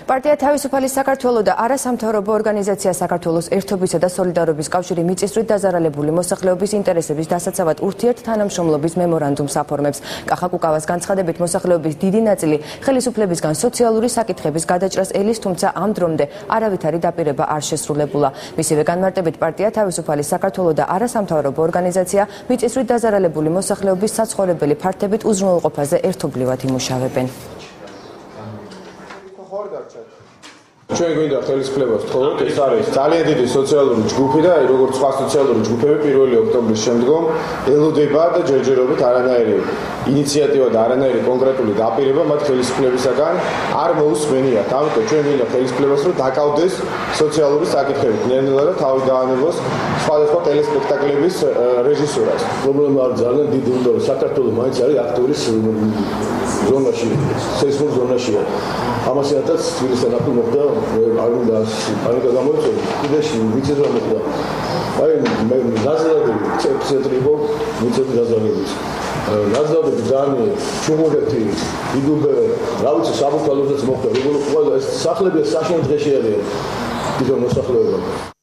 პარტია თავისუფალი საქართველო და არასამთავრობო ორგანიზაცია საქართველოს ერთობისა და სოლიდარობის კავშირი მიწისძვრით დაზარალებული მოსახლეობის ინტერესების დასაცავად ურთიერთთანამშრომლობის მემორანდუმს აფორმებს. კახა კუკავას განცხადებით, მოსახლეობის დიდი ნაწილი ხელისუფლებისგან სოციალური საკითხების გადაჭრას ელის, თუმცა ამ დრომდე არავითარი დაპირება არ შესრულებულა. მისივე განმარტებით, პარტია თავისუფალი საქართველო და არასამთავრობო ორგანიზაცია მიწისძვრით დაზარალებული მოსახლეობის საცხოვრებელი ფართებით უზრუნველყოფაზე ერთობლივად იმუშავებენ. ჩვენ გვინდა ხელისუფლებას ვთხოვოთ, ეს არის ძალიან დიდი სოციალური ჯგუფი და როგორც სხვა სოციალური ჯგუფები 1 ოქტომბრის შემდგომ ელოდება და ჯერჯერობით არანაირი ინიციატივა და არანაირი კონკრეტული დაპირება მათ ხელისუფლებისაგან არ მოусმენიათ. ამიტომ ჩვენ გვინდა ხელისუფლებას რომ დაკავდეს სოციალური საკითხებით, ნელ-ნელა და თავი დაანებოს სხვადასხვა ტელესპექტაკლების რეჟისურას. პრობლემა არის ძალიან დიდი, იმიტომ რომ საქართველო მაინც არის აქტიური ზონაში, სეისმურ ზონაშია. ამასთანაც თბილისთან ახლო მოხდა არ უნდა პანიკა გამოიწვია, კიდეში ვიცედა მოხდა. აი მე ნაზრები ცენტრი იყო, ვიცედა ნაზრები. ნაზრები ძალიან ჩუმურეთი, იგუბე, რა ვიცი საბუთალოსაც მოხდა, როგორ ყველა ეს სახლები საშენ დღეში არიან. ბიზნეს მოსახლეობა.